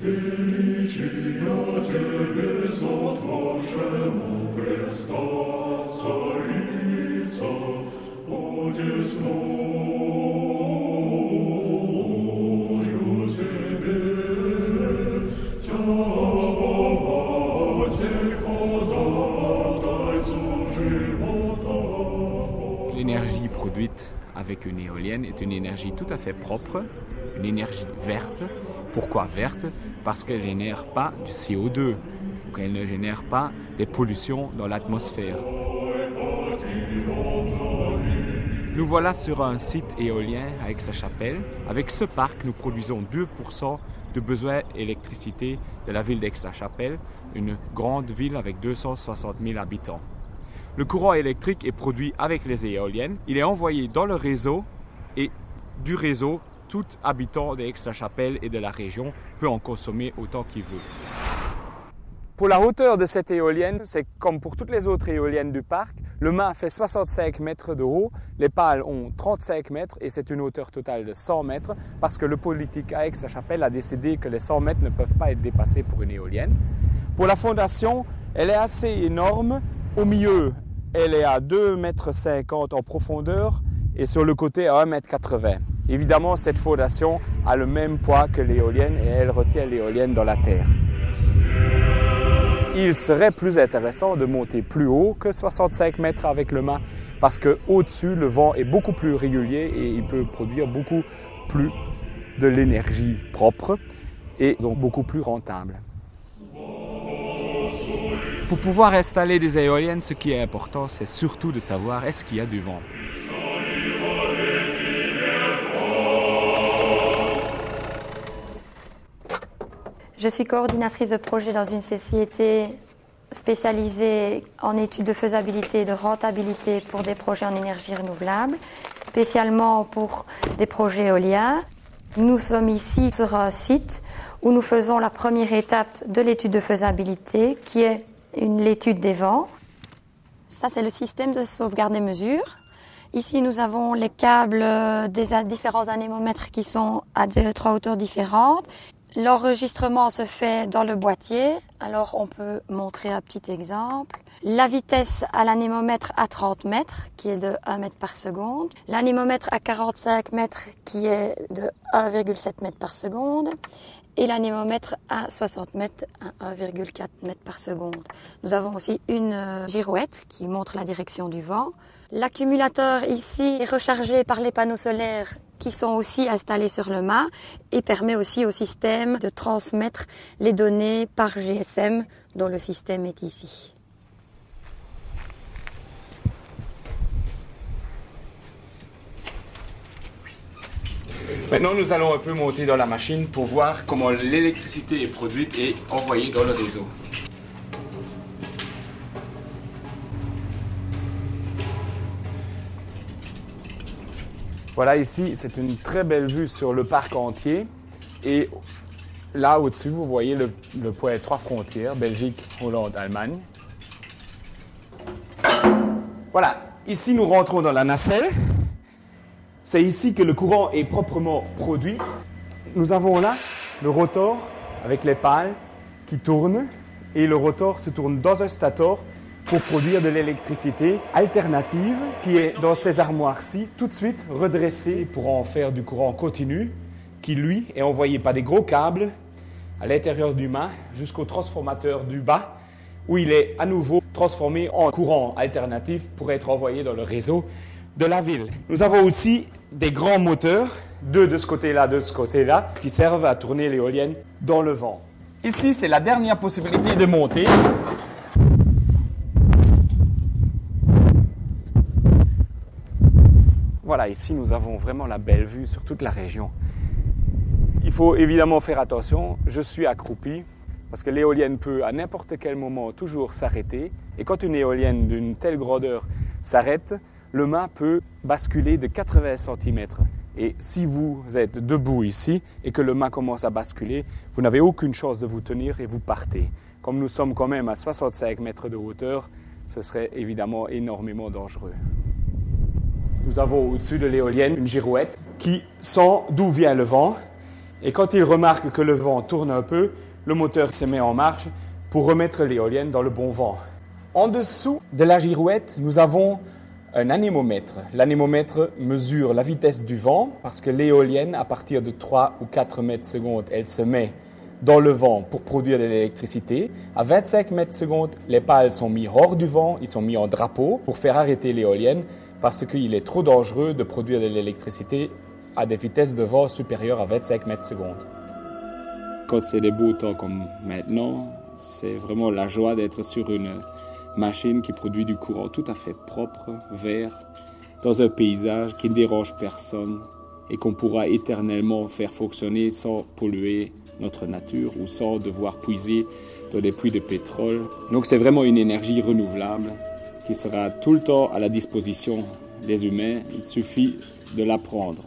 L'énergie produite avec une éolienne est une énergie tout à fait propre, une énergie verte. Pourquoi verte? Parce qu'elle ne génère pas du CO2, qu'elle ne génère pas des pollutions dans l'atmosphère. Nous voilà sur un site éolien à Aix-la-Chapelle. Avec ce parc, nous produisons 2% de besoin d'électricité de la ville d'Aix-la-Chapelle, une grande ville avec 260 000 habitants. Le courant électrique est produit avec les éoliennes. Il est envoyé dans le réseau et du réseau, tout habitant d'Aix-la-Chapelle et de la région peut en consommer autant qu'il veut. Pour la hauteur de cette éolienne, c'est comme pour toutes les autres éoliennes du parc. Le mât fait 65 mètres de haut, les pales ont 35 mètres et c'est une hauteur totale de 100 mètres parce que le politique à Aix-la-Chapelle a décidé que les 100 mètres ne peuvent pas être dépassés pour une éolienne. Pour la fondation, elle est assez énorme. Au milieu, elle est à 2,50 mètres en profondeur et sur le côté à 1,80 m. Évidemment, cette fondation a le même poids que l'éolienne et elle retient l'éolienne dans la terre. Il serait plus intéressant de monter plus haut que 65 mètres avec le mât parce qu'au-dessus, le vent est beaucoup plus régulier et il peut produire beaucoup plus de l'énergie propre et donc beaucoup plus rentable. Pour pouvoir installer des éoliennes, ce qui est important, c'est surtout de savoir est-ce qu'il y a du vent. Je suis coordinatrice de projet dans une société spécialisée en études de faisabilité et de rentabilité pour des projets en énergie renouvelable, spécialement pour des projets éoliens. Nous sommes ici sur un site où nous faisons la première étape de l'étude de faisabilité, qui est l'étude des vents. Ça, c'est le système de sauvegarde des mesures. Ici, nous avons les câbles des différents anémomètres qui sont à 3 hauteurs différentes. L'enregistrement se fait dans le boîtier. Alors, on peut montrer un petit exemple. La vitesse à l'anémomètre à 30 mètres, qui est de 1 mètre par seconde. L'anémomètre à 45 mètres, qui est de 1,7 mètre par seconde. Et l'anémomètre à 60 mètres à 1,4 mètre par seconde. Nous avons aussi une girouette qui montre la direction du vent. L'accumulateur ici est rechargé par les panneaux solaires qui sont aussi installés sur le mât et permet aussi au système de transmettre les données par GSM dont le système est ici. Maintenant, nous allons un peu monter dans la machine pour voir comment l'électricité est produite et envoyée dans le réseau. Voilà, ici, c'est une très belle vue sur le parc entier. Et là, au-dessus, vous voyez le point 3 frontières, Belgique, Hollande, Allemagne. Voilà, ici, nous rentrons dans la nacelle. C'est ici que le courant est proprement produit. Nous avons là le rotor avec les pales qui tournent et le rotor se tourne dans un stator pour produire de l'électricité alternative qui est dans ces armoires-ci tout de suite redressée pour en faire du courant continu qui, lui, est envoyé par des gros câbles à l'intérieur du mât jusqu'au transformateur du bas où il est à nouveau transformé en courant alternatif pour être envoyé dans le réseau de la ville. Nous avons aussi des grands moteurs, 2 de ce côté-là, 2 de ce côté-là, qui servent à tourner l'éolienne dans le vent. Ici, c'est la dernière possibilité de monter. Voilà, ici, nous avons vraiment la belle vue sur toute la région. Il faut évidemment faire attention, je suis accroupi, parce que l'éolienne peut à n'importe quel moment toujours s'arrêter. Et quand une éolienne d'une telle grandeur s'arrête, le mât peut basculer de 80 cm. Et si vous êtes debout ici et que le mât commence à basculer, vous n'avez aucune chance de vous tenir et vous partez. Comme nous sommes quand même à 65 mètres de hauteur, ce serait évidemment énormément dangereux. Nous avons au-dessus de l'éolienne une girouette qui sent d'où vient le vent Et quand il remarque que le vent tourne un peu, le moteur se met en marche pour remettre l'éolienne dans le bon vent. En dessous de la girouette, nous avons un anémomètre. L'anémomètre mesure la vitesse du vent parce que l'éolienne, à partir de 3 ou 4 mètres secondes, elle se met dans le vent pour produire de l'électricité. À 25 mètres secondes, les pales sont mis hors du vent, ils sont mis en drapeau pour faire arrêter l'éolienne parce qu'il est trop dangereux de produire de l'électricité à des vitesses de vent supérieures à 25 mètres secondes. Quand c'est des beaux temps comme maintenant, c'est vraiment la joie d'être sur une machine qui produit du courant tout à fait propre, vert, dans un paysage qui ne dérange personne et qu'on pourra éternellement faire fonctionner sans polluer notre nature ou sans devoir puiser dans des puits de pétrole. Donc c'est vraiment une énergie renouvelable qui sera tout le temps à la disposition des humains. Il suffit de l'apprendre.